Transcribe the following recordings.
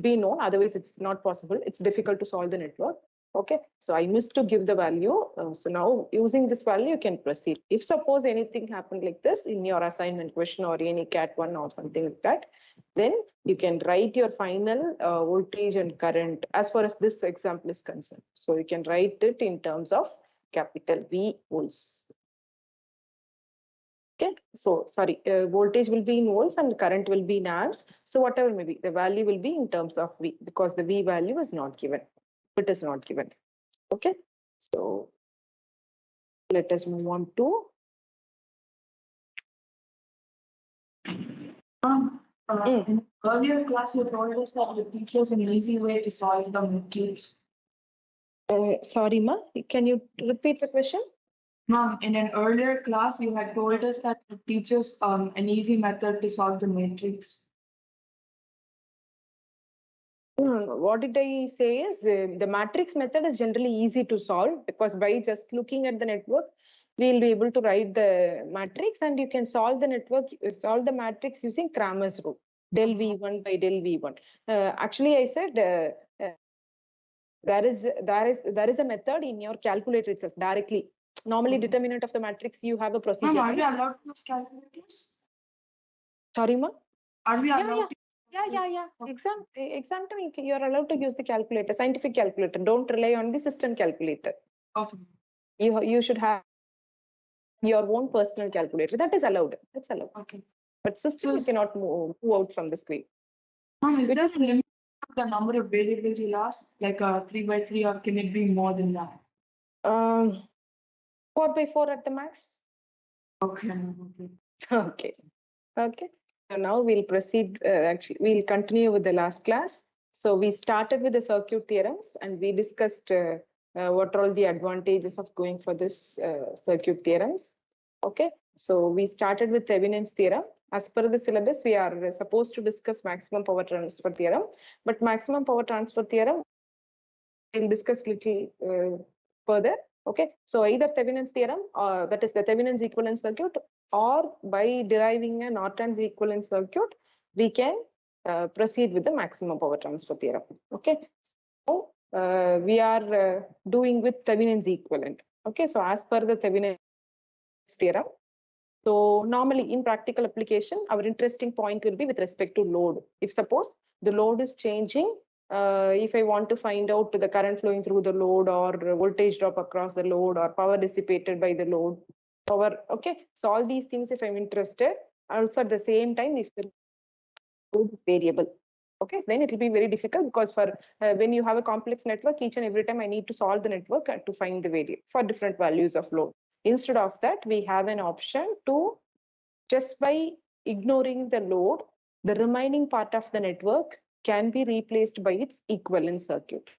be known, otherwise it's not possible. It's difficult to solve the network. Okay, so I missed to give the value. So now using this value, you can proceed. If suppose anything happened like this in your assignment question or any CAT1 or something like that, then you can write your final voltage and current as far as this example is concerned. So you can write it in terms of capital V volts. Okay, so sorry, voltage will be in volts and current will be in amps. So whatever may be, the value will be in terms of V because the V value is not given. It is not given. Okay, so let us move on to. In earlier class, you told us that the teachers an easy way to solve the matrix. Sorry, Ma, can you repeat the question? Ma'am, in an earlier class, you had told us that it teaches an easy method to solve the matrix. What did I say is the matrix method is generally easy to solve because by just looking at the network, we'll be able to write the matrix and you can solve the network, solve the matrix using Cramer's rule, del V1 by del V1. Actually, I said there is a method in your calculator itself directly. Normally, determinant of the matrix, you have a procedure. Ma'am, are we allowed to use calculators? Sorry, ma? Are we allowed? Yeah. Exam time, you are allowed to use the calculator, scientific calculator. Don't rely on the system calculator. Okay. You should have your own personal calculator. That is allowed. That's allowed. Okay. But system, you cannot move out from the screen. Ma'am, is there a limit to the number of variables you ask, like 3 by 3, or can it be more than that? 4 by 4 at the max. Okay. Okay. So now we'll proceed. Actually, we'll continue with the last class. So we started with the circuit theorems and we discussed what are all the advantages of going for this circuit theorems. Okay. So we started with Thevenin's theorem. As per the syllabus, we are supposed to discuss maximum power transfer theorem, but maximum power transfer theorem we'll discuss little further. Okay, so either Thevenin's theorem, or that is the Thevenin's equivalent circuit, or by deriving a Norton's equivalent circuit, we can proceed with the maximum power transfer theorem. Okay, so we are doing with Thevenin's equivalent. Okay, so as per the Thevenin's theorem, so normally in practical application, our interesting point will be with respect to load. If suppose the load is changing, if I want to find out the current flowing through the load or voltage drop across the load or power dissipated by the load, okay. So all these things, if I'm interested, also at the same time, if the load is variable, okay, then it will be very difficult because for when you have a complex network, each and every time I need to solve the network to find the variable for different values of load. Instead of that, we have an option to just by ignoring the load, the remaining part of the network can be replaced by its equivalent circuit,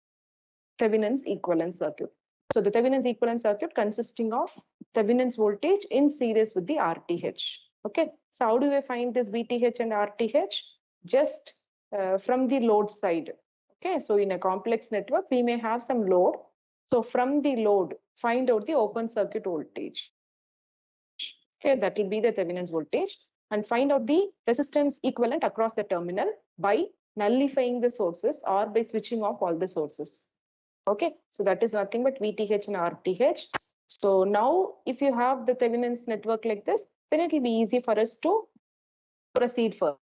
Thevenin's equivalent circuit. So the Thevenin's equivalent circuit consisting of Thevenin's voltage in series with the RTH. Okay, so how do we find this VTH and RTH? Just from the load side. Okay, so in a complex network, we may have some load. So from the load, find out the open circuit voltage. Okay, that will be the Thevenin's voltage, and find out the resistance equivalent across the terminal by nullifying the sources or by switching off all the sources. Okay, so that is nothing but VTH and RTH. So now if you have the Thevenin's network like this, then it will be easy for us to proceed further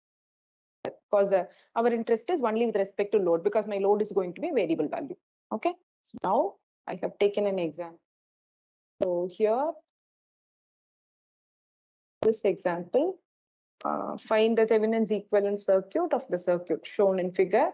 because our interest is only with respect to load because my load is going to be a variable value. Okay, so now I have taken an example. So here, this example, find the Thevenin's equivalent circuit of the circuit shown in figure.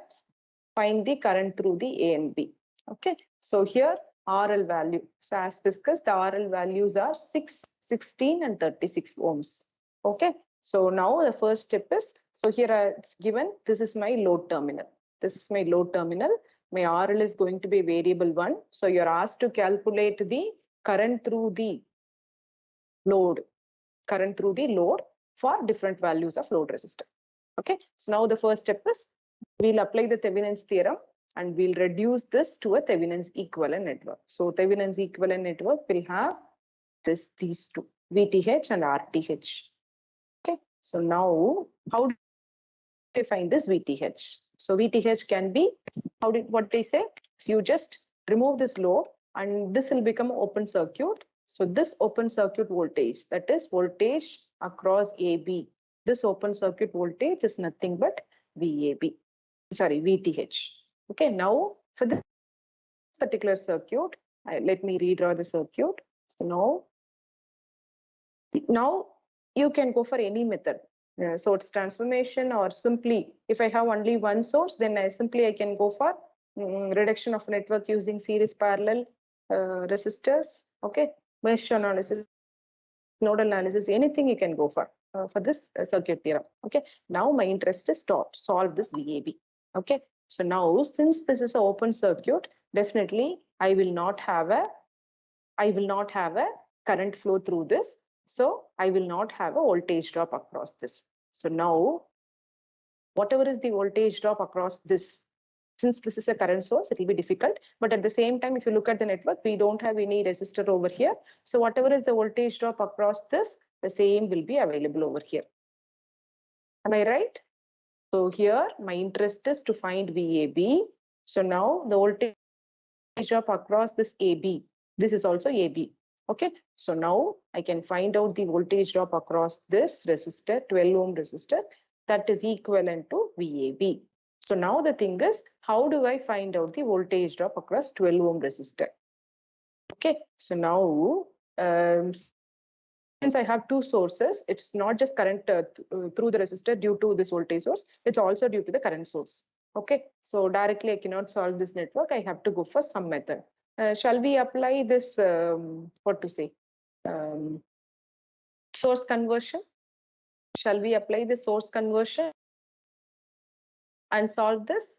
Find the current through the A and B. Okay, so here RL value. So as discussed, the RL values are 6, 16 and 36 ohms. Okay, so now the first step is, so here it's given, this is my load terminal. This is my load terminal. My RL is going to be variable 1. So you're asked to calculate the current through the load, for different values of load resistance. Okay, so now the first step is we'll apply the Thevenin's theorem and we'll reduce this to a Thevenin's equivalent network. So Thevenin's equivalent network will have these two, VTH and RTH. Okay, so now how do we find this VTH? So VTH can be, what they say? So you just remove this load and this will become open circuit. So this open circuit voltage, that is voltage across AB. This open circuit voltage is nothing but VAB, sorry, VTH. Okay, now for this particular circuit, let me redraw the circuit. So now you can go for any method. Source transformation, or simply if I have only one source, then I can go for reduction of network using series parallel resistors. Okay, mesh analysis, nodal analysis, anything you can go for this circuit theorem. Okay, now my interest is to solve this VAB. Okay, so now since this is an open circuit, definitely I will not have a current flow through this. So I will not have a voltage drop across this. So now, whatever is the voltage drop across this, since this is a current source, it will be difficult. But at the same time, if you look at the network, we don't have any resistor over here. So whatever is the voltage drop across this, the same will be available over here. Am I right? So here, my interest is to find VAB. So now the voltage drop across this AB, this is also AB. Okay, so now I can find out the voltage drop across this resistor, 12 ohm resistor, that is equivalent to VAB. So now the thing is, how do I find out the voltage drop across 12 ohm resistor? Okay, so now since I have two sources, it's not just current through the resistor due to this voltage source, it's also due to the current source. Okay, so directly I cannot solve this network. I have to go for some method. Shall we apply this, what to say, source conversion? Shall we apply the source conversion and solve this?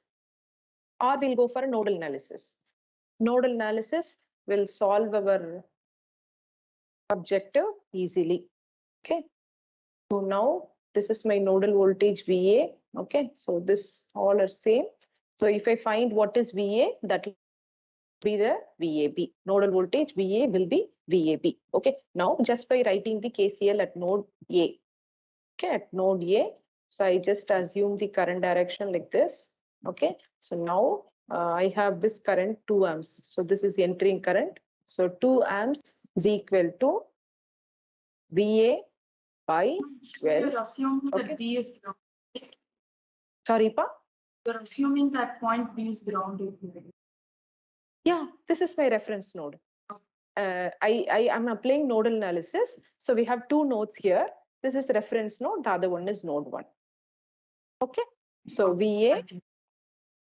Or we'll go for a nodal analysis. Nodal analysis will solve our objective easily. Okay, so now this is my nodal voltage VA. Okay, so this all are same. So if I find what is VA, that will be the VAB. Nodal voltage VA will be VAB. Okay, now just by writing the KCL at node A. Okay, at node A. So I just assume the current direction like this. Okay, so now I have this current 2 amps. So this is entering current. So 2 amps is equal to VA by 12. You're assuming Okay. that B is grounded. Sorry, Pa? You're assuming that point B is grounded. Yeah, this is my reference node. I am applying nodal analysis. So we have two nodes here. This is reference node. The other one is node 1. Okay. So VA,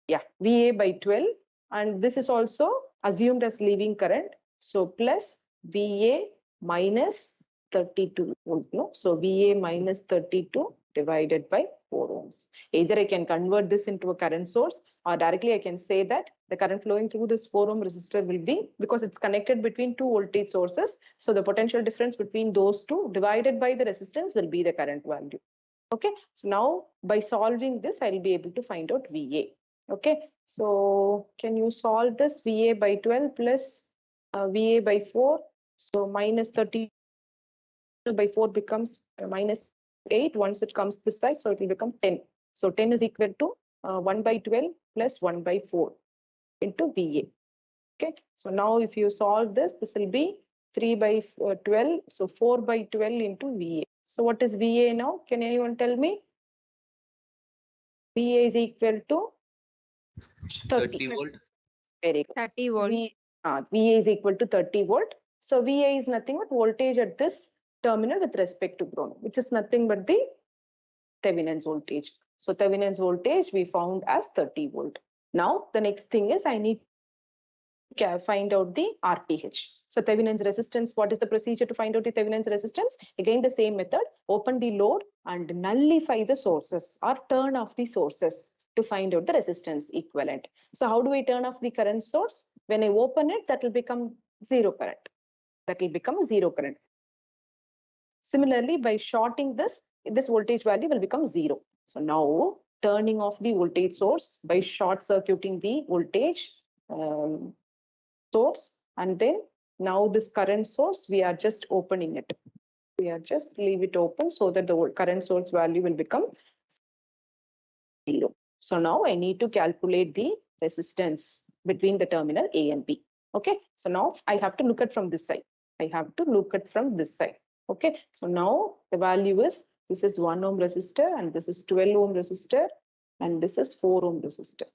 yeah, VA by 12. And this is also assumed as leaving current. So plus VA minus 32 volt. No? So VA minus 32 divided by 4 ohms. Either I can convert this into a current source, or directly I can say that the current flowing through this 4 ohm resistor will be, because it's connected between two voltage sources, so the potential difference between those two divided by the resistance will be the current value. Okay, so now by solving this, I'll be able to find out VA. Okay, so can you solve this? VA by 12 plus VA by 4. So minus 30 by 4 becomes minus 8 once it comes this side, so it will become 10. So 10 is equal to 1 by 12 plus 1 by 4 into VA. Okay, so now if you solve this, this will be 3 by 12, so 4 by 12 into VA. So what is VA now? Can anyone tell me? VA is equal to 30 volt. Very good. 30 volt. VA is equal to 30 volt. So VA is nothing but voltage at this terminal with respect to ground, which is nothing but the Thevenin's voltage. So Thevenin's voltage we found as 30 volt. Now the next thing is I need to find out the RTH. So Thevenin's resistance, what is the procedure to find out the Thevenin's resistance? Again, the same method, open the load and nullify the sources or turn off the sources to find out the resistance equivalent. So how do I turn off the current source? When I open it, that will become zero current. That will become zero current. Similarly, by shorting this voltage value will become 0. So now turning off the voltage source by short circuiting the voltage source, and then now this current source, we are just opening it. We are just leave it open so that the current source value will become 0. So now I need to calculate the resistance between the terminal A and B. Okay, so now I have to look at from this side. I have to look at from this side. Okay, so now the value is, this is 1 ohm resistor and this is 12 ohm resistor and this is 4 ohm resistor.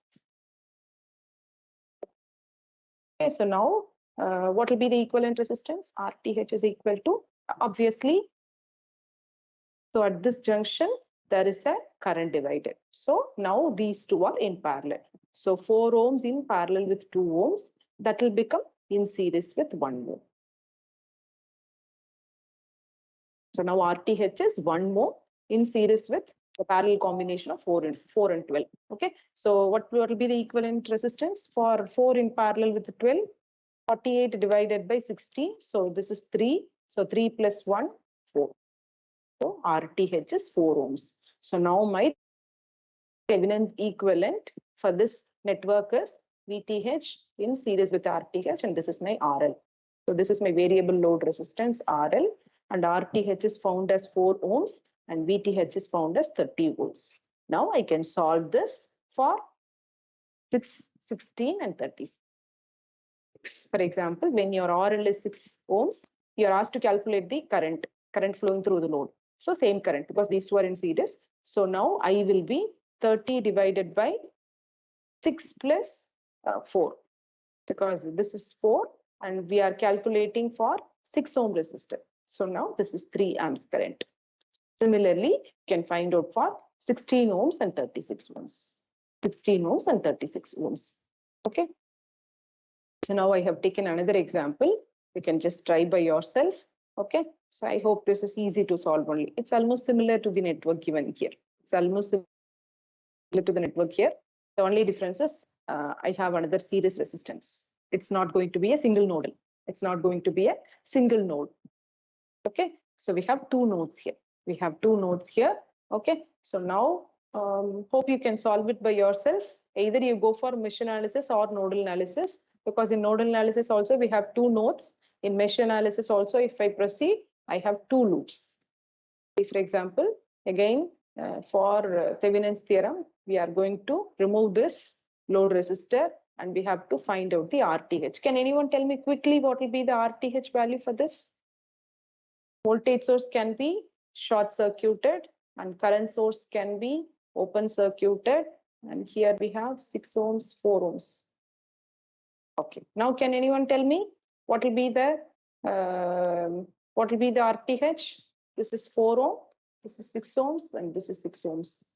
Okay, so now what will be the equivalent resistance? RTH is equal to, obviously, so at this junction, there is a current divided. So now these two are in parallel. So 4 ohms in parallel with 2 ohms, that will become in series with 1 ohm. So now RTH is 1 ohm in series with the parallel combination of 4 and 12. Okay, so what will be the equivalent resistance for 4 in parallel with 12? 48 divided by 60. So this is 3. So 3 plus 1, 4. So RTH is 4 ohms. So now my Thevenin's equivalent for this network is VTH in series with RTH, and this is my RL. So this is my variable load resistance RL, and RTH is found as 4 ohms and VTH is found as 30 volts. Now I can solve this for 6, 16 and 36. For example, when your RL is 6 ohms, you are asked to calculate the current flowing through the load. So same current, because these two are in series. So now I will be 30 divided by 6 plus 4, because this is 4 and we are calculating for 6 ohm resistor. So now this is 3 amps current. Similarly, you can find out for 16 ohms and 36 ohms. 16 ohms and 36 ohms. Okay. So now I have taken another example. You can just try by yourself. Okay. So I hope this is easy to solve only. It's almost similar to the network given here. It's almost similar to the network here. The only difference is I have another series resistance. It's not going to be a single nodal. It's not going to be a single node. Okay. So we have 2 nodes here. We have 2 nodes here. Okay. So now hope you can solve it by yourself. Either you go for mesh analysis or nodal analysis, because in nodal analysis also we have 2 nodes. In mesh analysis also, if I proceed, I have 2 loops. For example, again, for Thevenin's theorem, we are going to remove this load resistor and we have to find out the RTH. Can anyone tell me quickly what will be the RTH value for this? Voltage source can be short circuited and current source can be open circuited. And here we have 6 ohms, 4 ohms. Okay. Now, can anyone tell me what will be the RTH? This is 4 ohm, this is 6 ohms, and this is 6 ohms.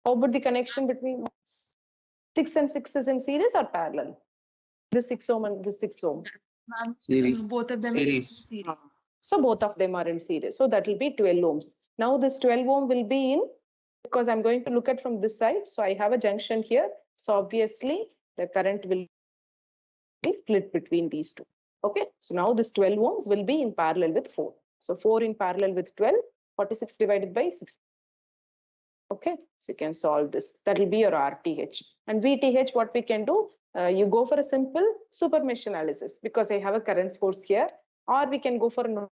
How about the connection between 6 and 6 is in series or parallel? This 6 ohm and this 6 ohm. Series. Both of them Series. So both of them are in series. So that will be 12 ohms. Now this 12 ohm will be in, because I'm going to look at from this side. So I have a junction here. So obviously the current will be split between these two. Okay. So now this 12 ohms will be in parallel with 4. So 4 in parallel with 12, 46 divided by 6. Okay. So you can solve this. That will be your RTH. And VTH, what we can do, you go for a simple super mesh analysis, because I have a current source here, or we can go for a nodal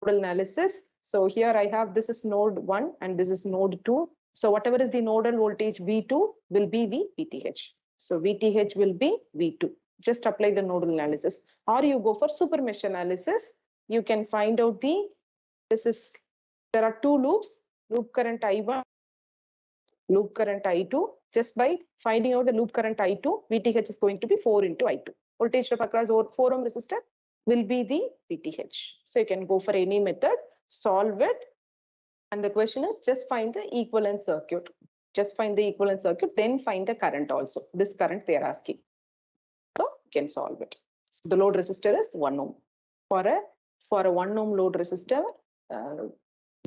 analysis. So here I have, this is node 1 and this is node 2. So whatever is the nodal voltage V2 will be the VTH. So VTH will be V2. Just apply the nodal analysis. Or you go for super mesh analysis. You can find out there are 2 loops, loop current I1, loop current I2. Just by finding out the loop current I2, VTH is going to be 4 into I2. Voltage drop across 4 ohm resistor will be the VTH. So you can go for any method, solve it. And the question is, just find the equivalent circuit. Just find the equivalent circuit, then find the current also. This current they are asking. So you can solve it. So the load resistor is 1 ohm. For a 1 ohm load resistor,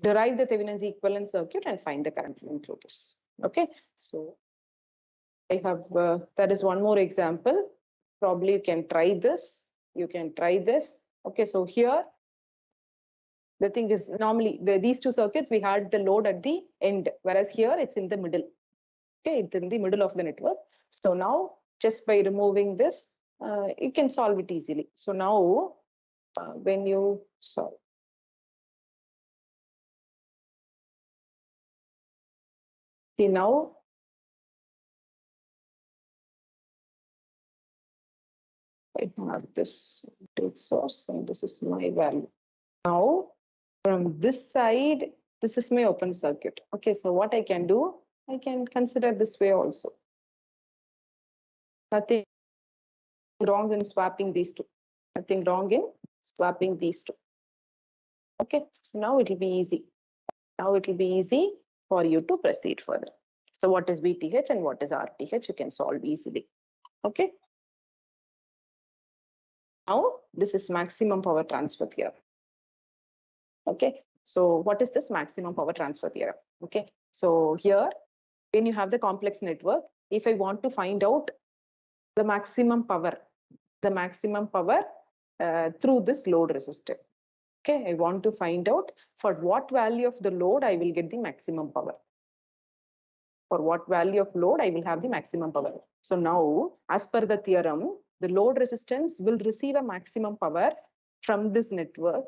derive the Thevenin's equivalent circuit and find the current flowing through this. Okay. So I have, there is one more example. Probably you can try this. You can try this. Okay. So here, the thing is, normally these 2 circuits, we had the load at the end, whereas here it's in the middle. Okay, it's in the middle of the network. So now, just by removing this, you can solve it easily. So now, when you solve, See now, I have this voltage source and this is my value. Now, from this side, this is my open circuit. Okay, so what I can do, I can consider this way also. Nothing wrong in swapping these two. Nothing wrong in swapping these two. Okay, so now it will be easy. Now it will be easy for you to proceed further. So what is VTH and what is RTH? You can solve easily. Okay. Now this is maximum power transfer theorem. Okay. So what is this maximum power transfer theorem? Okay. So here, when you have the complex network, if I want to find out the maximum power through this load resistor. Okay, I want to find out for what value of the load I will get the maximum power. For what value of load I will have the maximum power. So now, as per the theorem, the load resistance will receive a maximum power from this network,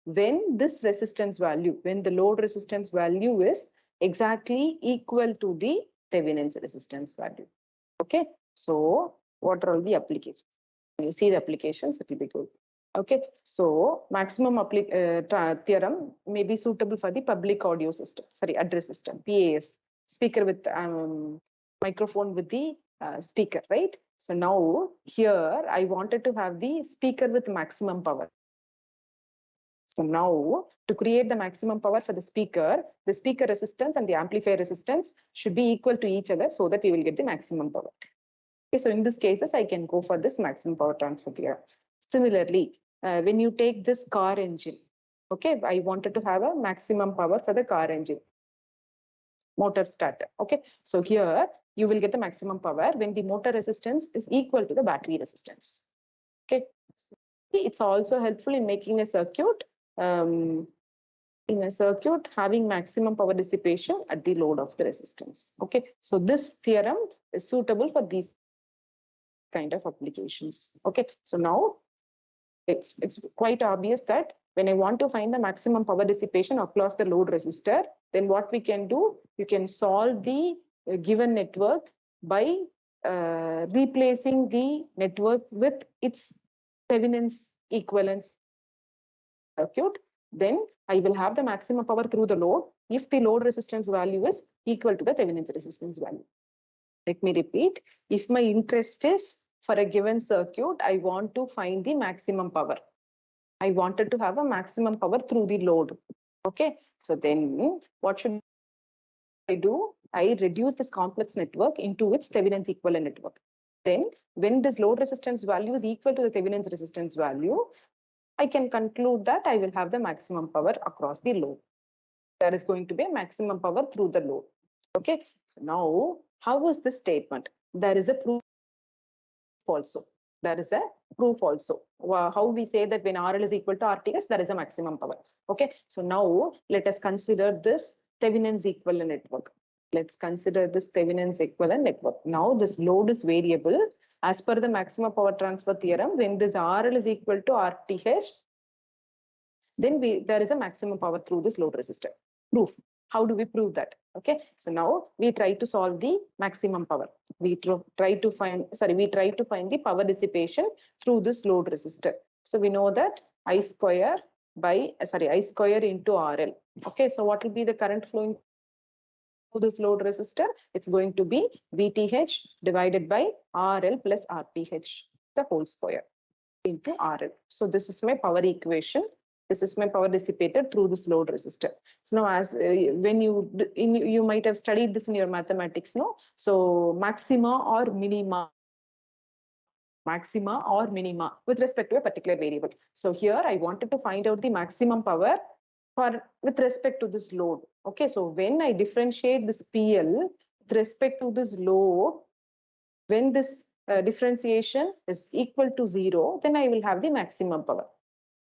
when this resistance value, when the load resistance value is exactly equal to the Thevenin's resistance value. Okay, so what are all the applications? When you see the applications, it will be good. Okay, so maximum theorem may be suitable for the public audio system, sorry, address system, PAS, speaker with microphone with the speaker, right? So now here I wanted to have the speaker with maximum power. So now to create the maximum power for the speaker resistance and the amplifier resistance should be equal to each other so that we will get the maximum power. Okay, so in this cases, I can go for this maximum power transfer theorem. Similarly, when you take this car engine, okay, I wanted to have a maximum power for the car engine, motor starter. Okay, so here you will get the maximum power when the motor resistance is equal to the battery resistance. Okay, it's also helpful in making a circuit. In a circuit having maximum power dissipation at the load of the resistance. Okay, so this theorem is suitable for these kind of applications. Okay, so now it's quite obvious that when I want to find the maximum power dissipation across the load resistor, then what we can do, you can solve the given network by replacing the network with its Thevenin's equivalence circuit. Then I will have the maximum power through the load if the load resistance value is equal to the Thevenin's resistance value. Let me repeat, if my interest is for a given circuit, I want to find the maximum power. I wanted to have a maximum power through the load. Okay, so then what should I do? I reduce this complex network into its Thevenin's equivalent network. Then when this load resistance value is equal to the Thevenin's resistance value, I can conclude that I will have the maximum power across the load. There is going to be a maximum power through the load. Okay, so now how is this statement? There is a proof also. There is a proof also. How we say that when RL is equal to RTH, there is a maximum power. Okay, so now let us consider this Thevenin's equivalent network. Let's consider this Thevenin's equivalent network. Now this load is variable. As per the maximum power transfer theorem, when this RL is equal to RTH, then there is a maximum power through this load resistor. Proof. How do we prove that? Okay, so now we try to solve the maximum power. We try to find the power dissipation through this load resistor. So we know that I square into RL. Okay, so what will be the current flowing through this load resistor? It's going to be VTH divided by RL plus RTH, the whole square into RL. So this is my power equation. This is my power dissipated through this load resistor. So now, as when you might have studied this in your mathematics, no? So maxima or minima with respect to a particular variable. So here I wanted to find out the maximum power with respect to this load. Okay, so when I differentiate this PL with respect to this load, when this differentiation is equal to 0, then I will have the maximum power.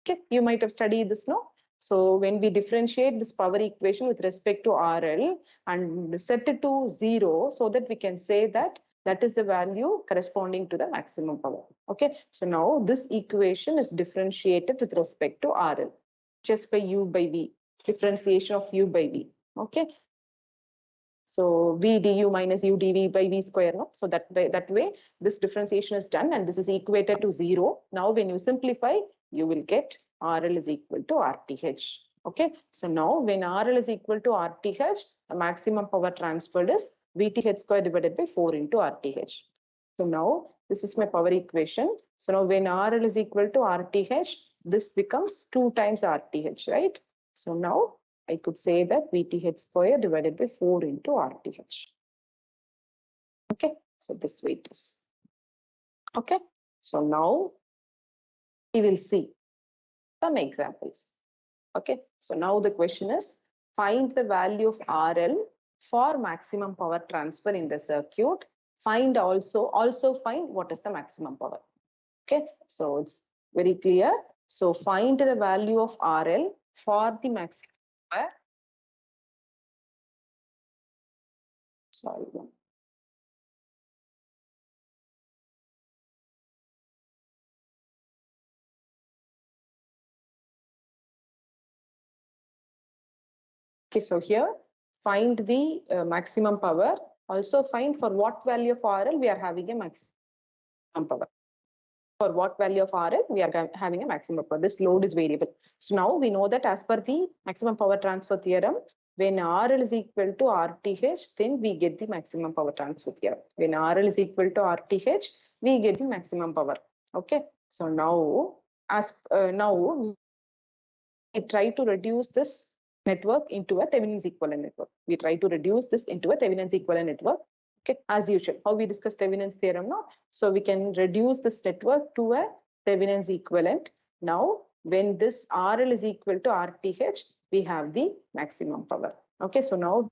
Okay, you might have studied this, no? So when we differentiate this power equation with respect to RL and set it to 0, so that we can say that that is the value corresponding to the maximum power. Okay, so now this equation is differentiated with respect to RL just by U by V, differentiation of U by V. Okay, So V du minus U dV by V square, no? So that way this differentiation is done and this is equated to 0. Now when you simplify, you will get RL is equal to RTH. Okay, so now when RL is equal to RTH, the maximum power transferred is VTH square divided by 4 into RTH. So now this is my power equation. So now when RL is equal to RTH, this becomes 2 times RTH, right? So now I could say that VTH square divided by 4 into RTH. Okay, so this way it is. Okay, so now we will see some examples. Okay, so now the question is find the value of RL for maximum power transfer in the circuit. Find also find what is the maximum power. Okay, so it's very clear. So find the value of RL for the maximum power. Sorry. Okay, so here find the maximum power. Also find for what value of RL we are having a maximum power. For what value of RL we are having a maximum power. This load is variable. So now we know that as per the maximum power transfer theorem, when RL is equal to RTH, then we get the maximum power transfer theorem. When RL is equal to RTH, we get the maximum power. Okay. So now now we try to reduce this network into a Thevenin's equivalent network. We try to reduce this into a Thevenin's equivalent network. Okay, as usual, how we discuss Thevenin's theorem now. So we can reduce this network to a Thevenin's equivalent. Now, when this RL is equal to RTH, we have the maximum power. Okay, so now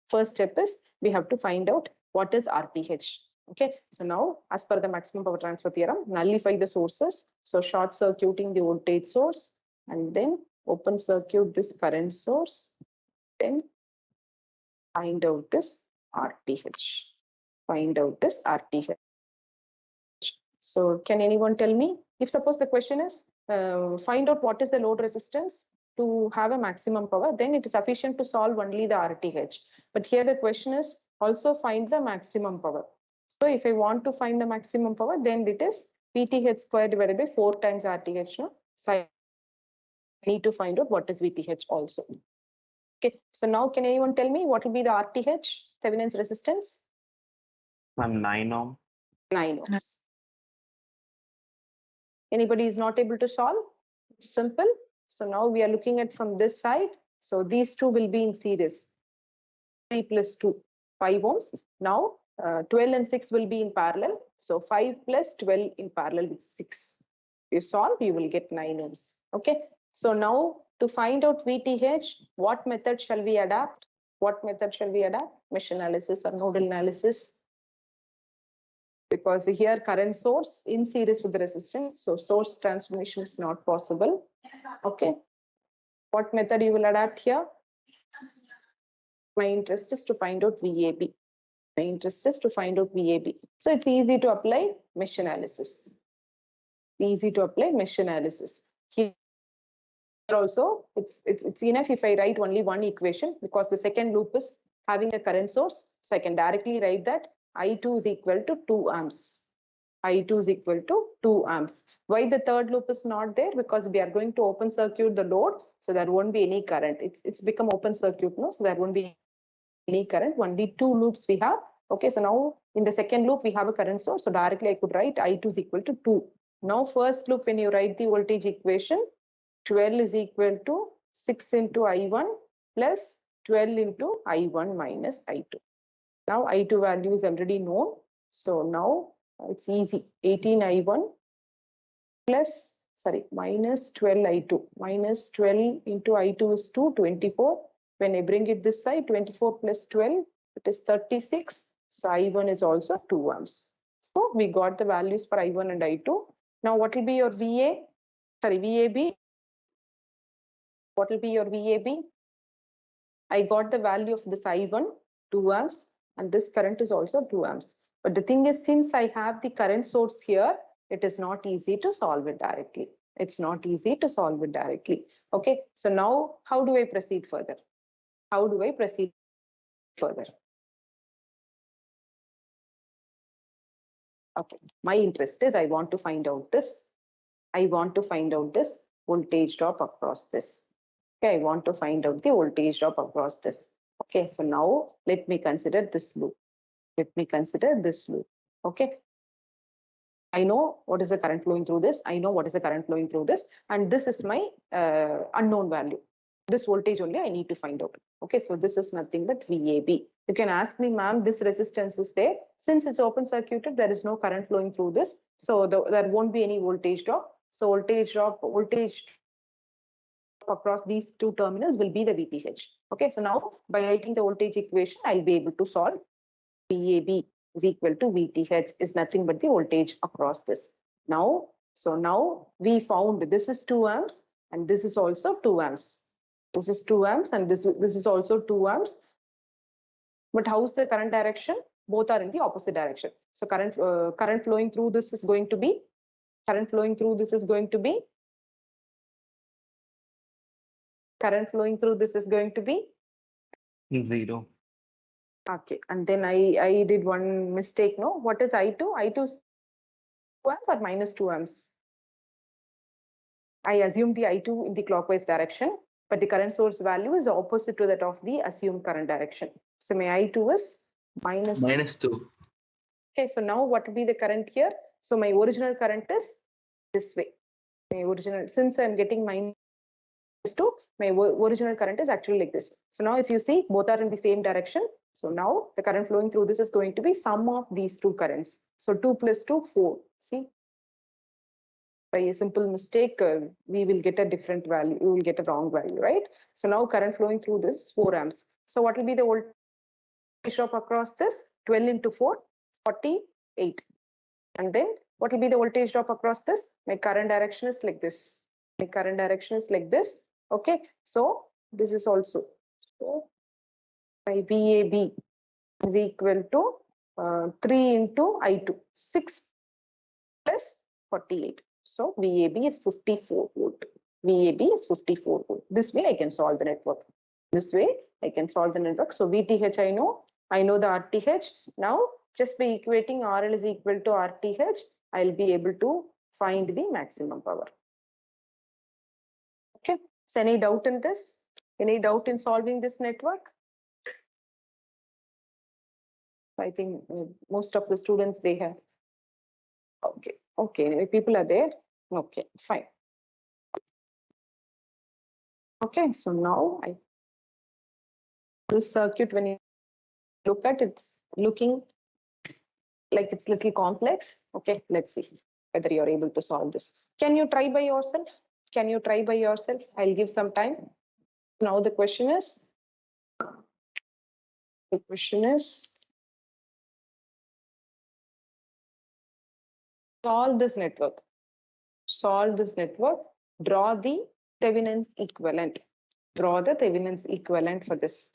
first step is we have to find out what is RTH. Okay, so now as per the maximum power transfer theorem, nullify the sources. So short circuiting the voltage source and then open circuit this current source, then find out this RTH. Find out this RTH. So can anyone tell me, if suppose the question is find out what is the load resistance to have a maximum power, then it is sufficient to solve only the RTH. But here the question is also find the maximum power. So if I want to find the maximum power, then it is VTH square divided by 4 times RTH. No? So I need to find out what is VTH also. Okay, so now can anyone tell me what will be the RTH, Thevenin's resistance? 9 ohm. 9 ohms. Anybody is not able to solve? It's simple. So now we are looking at from this side. So these two will be in series. 3 plus 2, 5 ohms. Now 12 and 6 will be in parallel. So 5 plus 12 in parallel with 6. If you solve, you will get 9 ohms. Okay. So now to find out VTH, what method shall we adapt? What method shall we adapt? Mesh analysis or nodal analysis? Because here current source in series with the resistance, so source transformation is not possible. Okay, what method you will adapt here? My interest is to find out VAB. My interest is to find out VAB. So it's easy to apply mesh analysis. Easy to apply mesh analysis. Here also it's enough if I write only one equation, because the second loop is having a current source. So I can directly write that I2 is equal to 2 amps. I2 is equal to 2 amps. Why the third loop is not there? Because we are going to open circuit the load, so there won't be any current. It's become open circuit, no? So there won't be any current. Only 2 loops we have. Okay, so now in the second loop we have a current source, so directly I could write I2 is equal to 2. Now first loop, when you write the voltage equation, 12 is equal to 6 into I1 plus 12 into I1 minus I2. Now I2 value is already known. So now it's easy. 18 I1 plus, minus 12 I2. Minus 12 into I2 is 2, 24. When I bring it this side, 24 plus 12, it is 36. So I1 is also 2 amps. So we got the values for I1 and I2. Now what will be your VAB? What will be your VAB? I got the value of this I1, 2 amps, and this current is also 2 amps. But the thing is, since I have the current source here, it is not easy to solve it directly. It's not easy to solve it directly. Okay, so now how do I proceed further? How do I proceed further. Okay, my interest is I want to find out this. I want to find out this voltage drop across this. Okay, I want to find out the voltage drop across this. Okay, so now let me consider this loop. Let me consider this loop. Okay. I know what is the current flowing through this. I know what is the current flowing through this. And this is my unknown value. This voltage only I need to find out. Okay, so this is nothing but VAB. You can ask me, ma'am, this resistance is there. Since it's open circuited, there is no current flowing through this. So there won't be any voltage drop. So voltage across these two terminals will be the VTH. Okay, so now by writing the voltage equation, I'll be able to solve VAB is equal to VTH is nothing but the voltage across this. Now, so now we found this is 2 amps and this is also 2 amps. This is 2 amps and this is also 2 amps. But how's the current direction? Both are in the opposite direction. So current flowing through this is going to be current flowing through this is going to be 0. Okay, and then I did one mistake. No, what is I2? I2 is 2 amps or minus 2 amps. I assume the I2 in the clockwise direction, but the current source value is opposite to that of the assumed current direction. So my I2 is minus 2. Okay, so now what will be the current here? So my original current is this way. My original, since I'm getting minus 2, my original current is actually like this. So now if you see, both are in the same direction. So now the current flowing through this is going to be sum of these two currents. So 2 plus 2, 4. See, by a simple mistake, we will get a different value. We will get a wrong value, right? So now current flowing through this 4 amps. So what will be the voltage drop across this? 12 into 4, 48. And then what will be the voltage drop across this? My current direction is like this. My current direction is like this. Okay, so this is also. So my VAB is equal to 3 into I2, 6 plus 48. So VAB is 54 volt. VAB is 54 volt. This way I can solve the network. This way I can solve the network. So VTH I know the RTH. Now just by equating RL is equal to RTH, I'll be able to find the maximum power. Okay, so any doubt in this? Any doubt in solving this network? I think most of the students, they have. Okay, people are there. Okay, fine. Okay, so now this circuit, when you look at it's looking like it's little complex. Okay, let's see whether you're able to solve this. Can you try by yourself? Can you try by yourself? I'll give some time. Now the question is solve this network. Solve this network. Draw the Thevenin's equivalent. Draw the Thevenin's equivalent for this.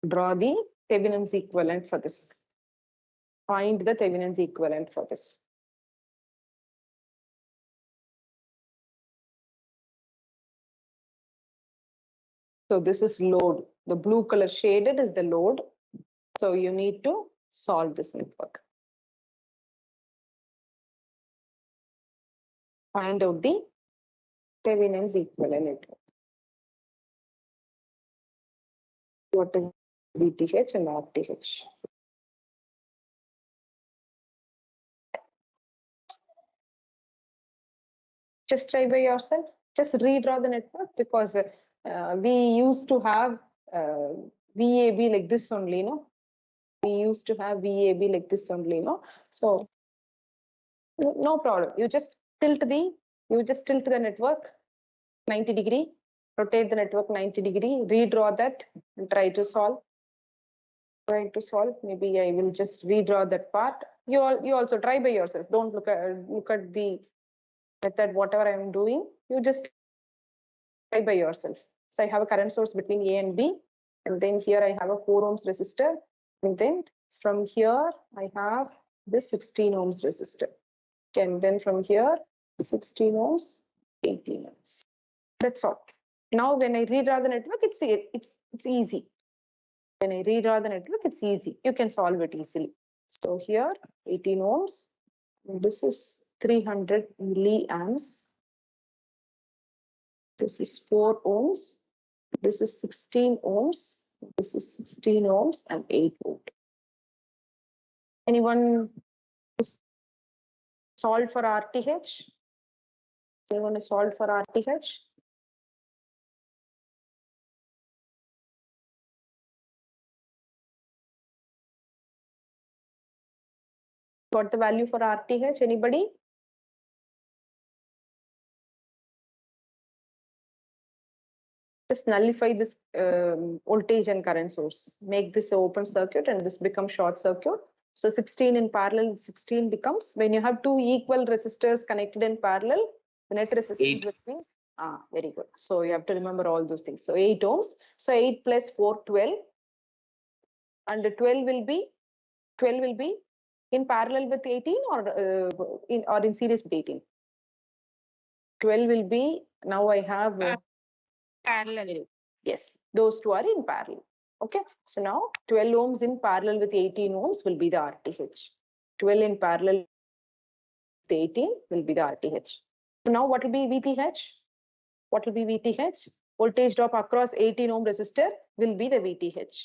Draw the Thevenin's equivalent for this. Find the Thevenin's equivalent for this. So this is load. The blue color shaded is the load. So you need to solve this network. Find out the Thevenin's equivalent network. What is VTH and RTH? Just try by yourself. Just redraw the network because we used to have VAB like this only, no? We used to have VAB like this only, no? So no problem. You just tilt the network 90 degree, rotate the network 90 degree, redraw that and try to solve. Maybe I will just redraw that part. You also try by yourself. Don't look at the method, whatever I am doing. You just try by yourself. So I have a current source between A and B, and then here I have a 4 ohms resistor, and then from here I have this 16 ohms resistor. And then from here 16 ohms, 18 ohms. That's all. Now when I redraw the network, it's easy. When I redraw the network, it's easy. You can solve it easily. So here 18 ohms. This is 300 milliamps. This is 4 ohms. This is 16 ohms. This is 16 ohms and 8 volt. Anyone solve for RTH? Anyone is solved for RTH? Got the value for RTH? Anybody? Just nullify this voltage and current source. Make this an open circuit and this becomes short circuit. So 16 in parallel, 16 becomes, when you have two equal resistors connected in parallel, the net resistance between, very good. So you have to remember all those things. So 8 ohms. So 8 plus 4, 12. And 12 will be in parallel with 18 or in series with 18. 12 will be, now I have parallel. Yes, those two are in parallel. Okay, so now 12 ohms in parallel with 18 ohms will be the RTH. 12 in parallel with 18 will be the RTH. So now what will be VTH? What will be VTH? Voltage drop across 18 ohm resistor will be the VTH.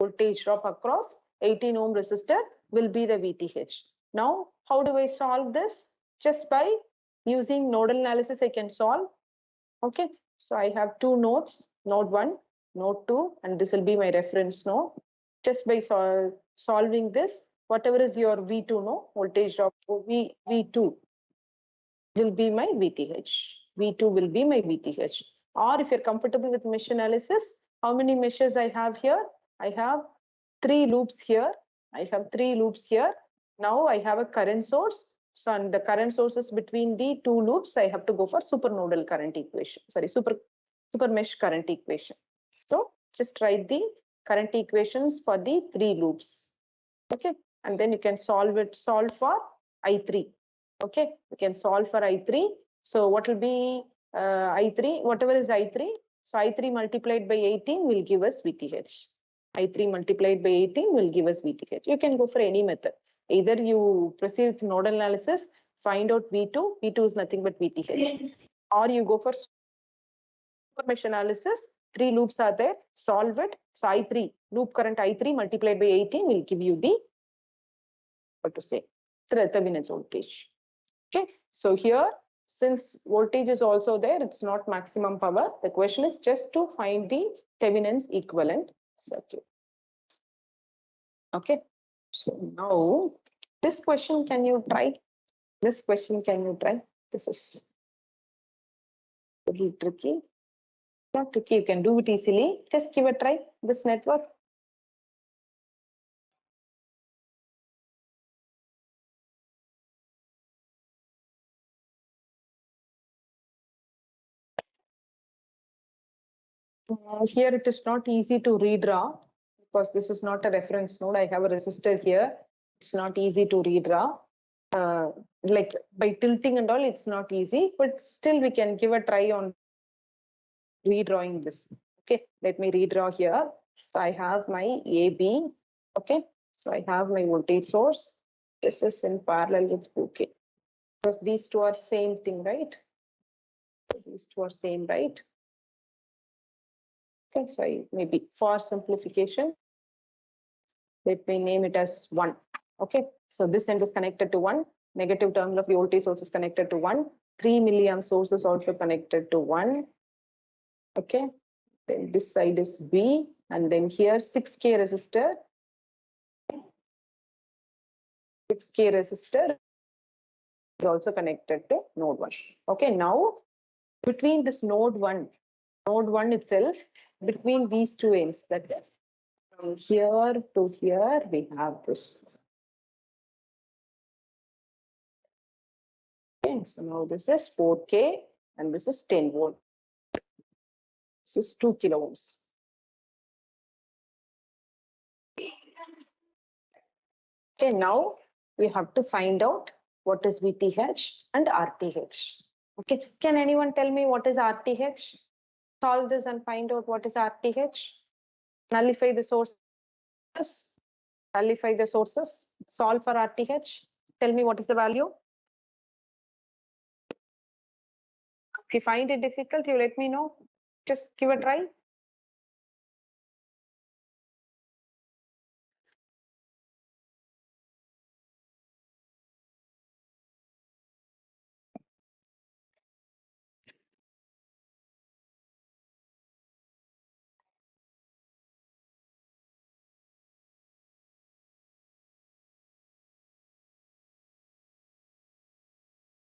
Voltage drop across 18 ohm resistor will be the VTH. Now, how do I solve this? Just by using nodal analysis, I can solve. Okay, so I have two nodes, node 1, node 2, and this will be my reference node. Just by solving this, whatever is your V2 node, voltage drop V2 will be my VTH. V2 will be my VTH. Or if you're comfortable with mesh analysis, how many meshes I have here? I have 3 loops here. I have 3 loops here. Now I have a current source. So and the current sources between the 2 loops, I have to go for supernodal current equation. Sorry, super mesh current equation. So just write the current equations for the 3 loops. Okay, and then you can solve for I3. Okay, you can solve for I3. So what will be I3? Whatever is I3. So I3 multiplied by 18 will give us VTH. I3 multiplied by 18 will give us VTH. You can go for any method. Either you proceed with nodal analysis, find out V2. V2 is nothing but VTH. Or you go for super mesh analysis. 3 loops are there. Solve it. So I3, loop current I3 multiplied by 18 will give you the, what to say, Thevenin's voltage. Okay, so here, since voltage is also there, it's not maximum power. The question is just to find the Thevenin's equivalent circuit. Okay, so now this question, can you try? This question, can you try? This is a little tricky. Not tricky, you can do it easily. Just give a try, this network. Here it is not easy to redraw because this is not a reference node. I have a resistor here. It's not easy to redraw. Like by tilting and all, it's not easy, but still we can give a try on redrawing this. Okay, let me redraw here. So I have my AB. Okay, so I have my voltage source. This is in parallel with OK. Because these two are same thing, right? These two are same, right? Okay, so maybe for simplification, let me name it as 1. Okay, so this end is connected to 1. Negative terminal of the voltage source is connected to 1. 3 milliamp source is also connected to 1. Okay, then this side is B, and then here 6K resistor. 6K resistor is also connected to node 1. Okay, now between this node 1 itself, between these two ends, that is from here to here, we have this. Okay, so now this is 4K and this is 10 volt. This is 2 kilo ohms. Okay, now we have to find out what is VTH and RTH. Okay, can anyone tell me what is RTH? Solve this and find out what is RTH. nullify the sources, nullify the sources, solve for RTH. Tell me what is the value. If you find it difficult, you let me know. Just give a try.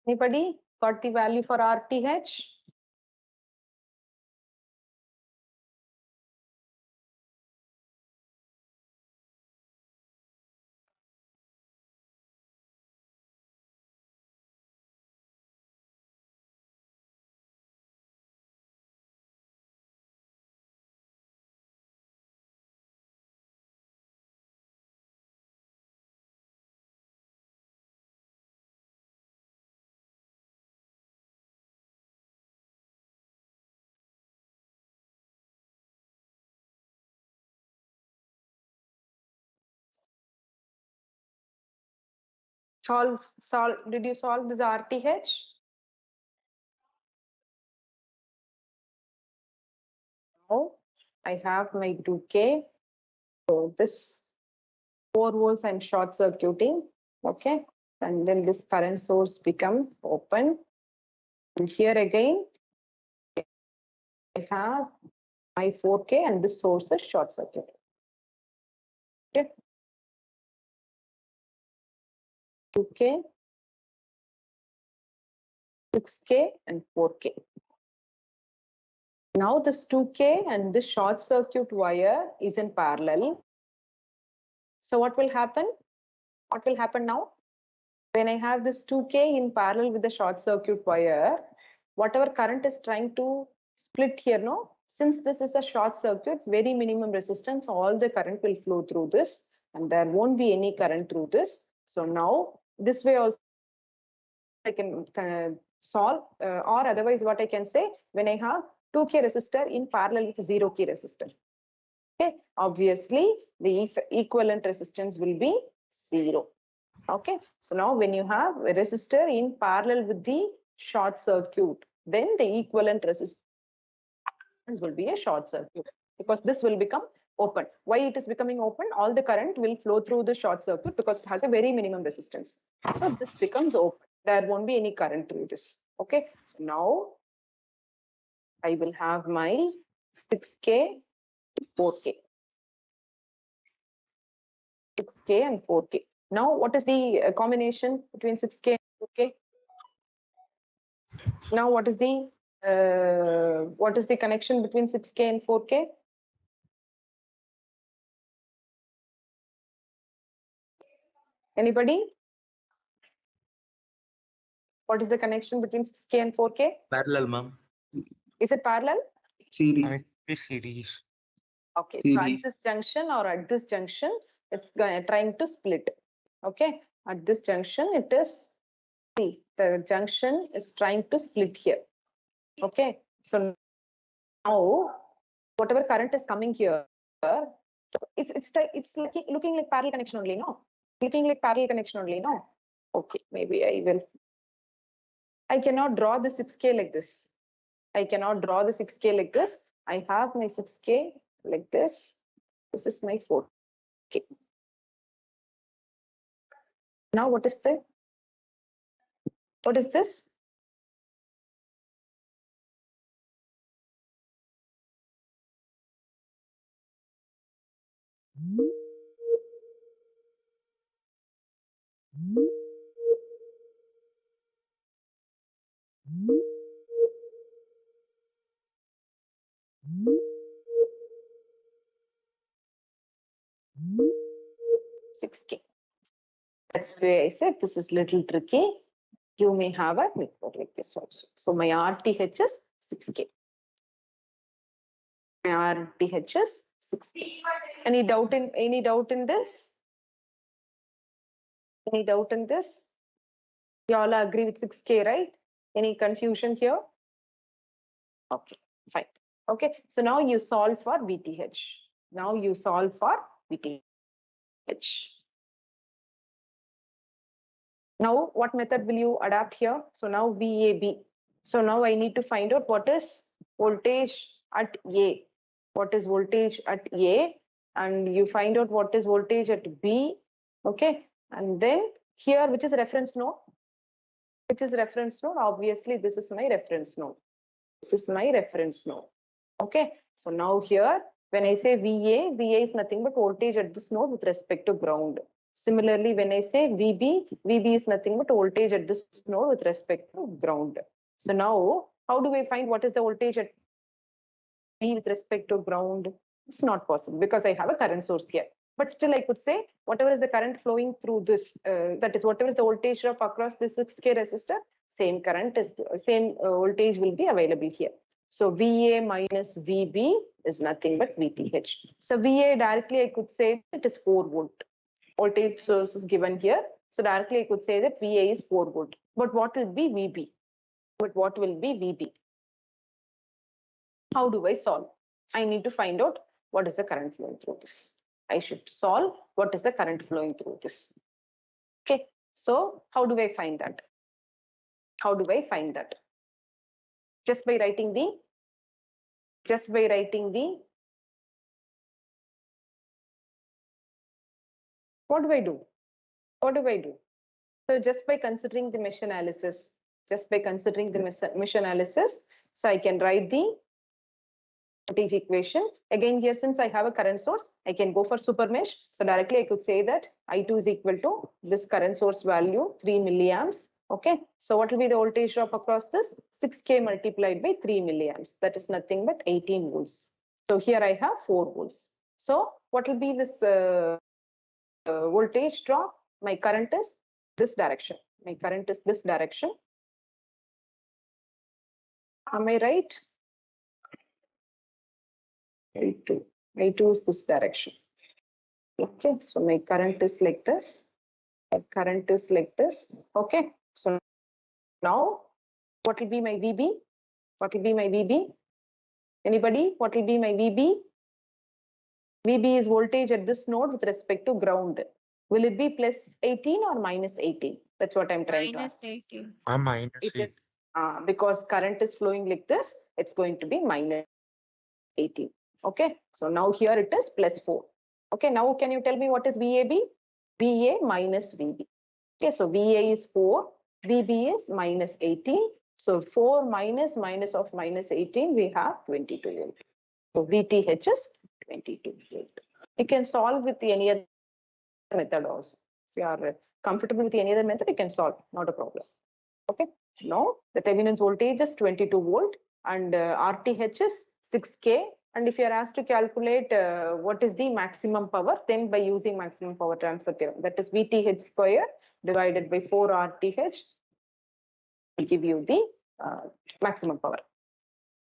Anybody got the value for RTH? Solve. Did you solve this RTH? Now I have my 2K. So this 4 volts I'm short circuiting. Okay. And then this current source become open. And here again, I have my 4K and this source is short circuit. Okay. 2K, 6K and 4K. Now this 2K and this short circuit wire is in parallel. So what will happen? What will happen now? When I have this 2K in parallel with the short circuit wire, whatever current is trying to split here, no? Since this is a short circuit, very minimum resistance, all the current will flow through this and there won't be any current through this. So now this way also I can solve or otherwise what I can say, when I have 2K resistor in parallel with 0K resistor. Okay, obviously the equivalent resistance will be 0. Okay, so now when you have a resistor in parallel with the short circuit, then the equivalent resistance will be a short circuit because this will become open. Why it is becoming open? All the current will flow through the short circuit because it has a very minimum resistance. So this becomes open. There won't be any current through this. Okay, so now I will have my 6K, 4K. 6K and 4K. Now, what is the combination between 6K and 4K? Now, what is the connection between 6K and 4K? Anybody? What is the connection between 6K and 4K? Parallel, ma'am. Is it parallel? Series. Series. Okay, so at Series. this junction or at this junction, it's trying to split. Okay, at this junction, it is, see, the junction is trying to split here. Okay, so now whatever current is coming here, it's like looking like parallel connection only, no? Looking like parallel connection only, no? Okay, maybe I will. I cannot draw the 6K like this. I cannot draw the 6K like this. I have my 6K like this. This is my 4K. Now what is this? This? $6K. That's why I said this is little tricky. You may have a network like this also. So my RTH is 6K. My RTH is 6K. Any doubt in this? Any doubt in this? You all agree with 6K, right? Any confusion here? Okay, fine. Okay, so now you solve for VTH. Now you solve for VTH. Now, what method will you adapt here? So now VAB. So now I need to find out what is voltage at A. What is voltage at A? And you find out what is voltage at B. Okay. And then here, which is reference node? Which is reference node? Obviously, this is my reference node. This is my reference node. Okay. So now here, when I say VA, VA is nothing but voltage at this node with respect to ground. Similarly, when I say VB, VB is nothing but voltage at this node with respect to ground. So now, how do we find what is the voltage at B with respect to ground? It's not possible because I have a current source here. But still, I could say whatever is the current flowing through this, that is whatever is the voltage drop across this 6K resistor, same current is same voltage will be available here. So VA minus VB is nothing but VTH. So VA directly I could say it is 4 volt. Voltage source is given here. So directly I could say that VA is 4 volt. But what will be VB? But what will be VB? How do I solve? I need to find out what is the current flowing through this. I should solve what is the current flowing through this. Okay, so how do I find that? How do I find that? Just by writing the, what do I do? What do I do? So just by considering the mesh analysis, mesh analysis, so I can write the voltage equation. Again, here, since I have a current source, I can go for super mesh. So directly I could say that I2 is equal to this current source value, 3 milliamps. Okay, so what will be the voltage drop across this? 6K multiplied by 3 milliamps. That is nothing but 18 volts. So here I have 4 volts. So what will be this voltage drop? My current is this direction. My current is this direction. Am I right? I2. I2 is this direction. Okay, so my current is like this. My current is like this. Okay, so now what will be my VB? What will be my VB? Anybody? What will be my VB? VB is voltage at this node with respect to ground. Will it be plus 18 or minus 18? That's what I'm trying to ask. Minus 18. Minus It 8. is because current is flowing like this, it's going to be minus 18. Okay, so now here it is plus 4. Okay, now can you tell me what is VAB? VA minus VB. Okay, so VA is 4, VB is minus 18. So 4 minus of minus 18, we have 22 volt. So VTH is 22 volt. You can solve with any other method also. If you are comfortable with any other method, you can solve, not a problem. Okay, so now the Thevenin's voltage is 22 volt and RTH is 6K. And if you are asked to calculate what is the maximum power, then by using maximum power transfer theorem, that is VTH square divided by 4 RTH, will give you the maximum power.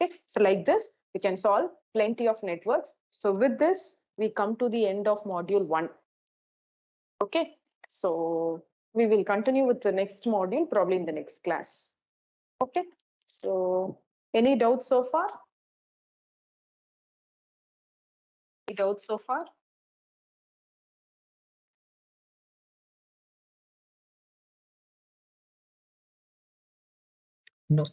Okay, so like this, we can solve plenty of networks. So with this, we come to the end of module 1. Okay, so we will continue with the next module probably in the next class. Okay, so any doubts so far? Any doubts so far? No.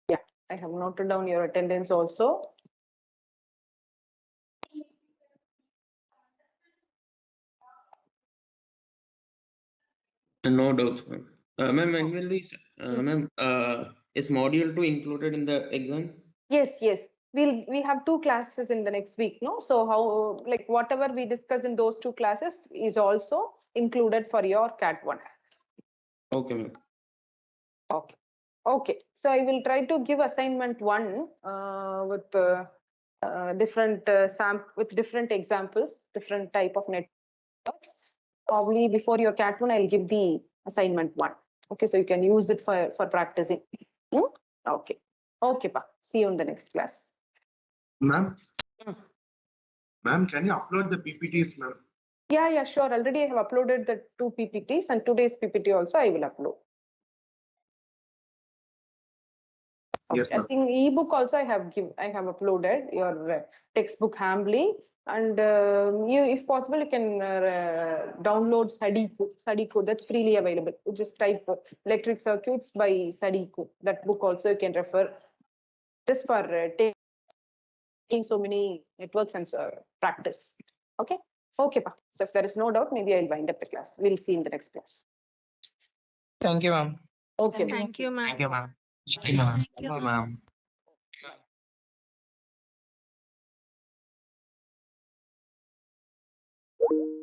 Yeah, I have noted down your attendance also. No doubts, ma'am. Ma'am, when will this, ma'am, is module 2 included in the exam? Yes, yes. We have 2 classes in the next week, no? So how, like whatever we discuss in those 2 classes is also included for your CAT 1. Okay, ma'am. Okay. Okay. So I will try to give assignment 1 with different with different examples, different type of networks. Probably before your CAT 1, I'll give the assignment 1. Okay, so you can use it for practicing. Okay. Okay, pa. See you in the next class. Ma'am, Hmm. ma'am, can you upload the PPTs, ma'am? Yeah, sure. Already I have uploaded the 2 PPTs and today's PPT also I will upload. Yes, I ma'am. think ebook also I have uploaded your textbook Hambly, and you, if possible, you can download Study Code. That's freely available. You just type electric circuits by Study-Code. That book also you can refer just for taking so many networks and practice. Okay. Okay, pa. So if there is no doubt, maybe I'll wind up the class. We'll see in the next class. Thank you, ma'am. Okay. Thank you, ma'am. Thank you, ma'am. Thank you, ma'am. Thank you. Thank you, ma'am.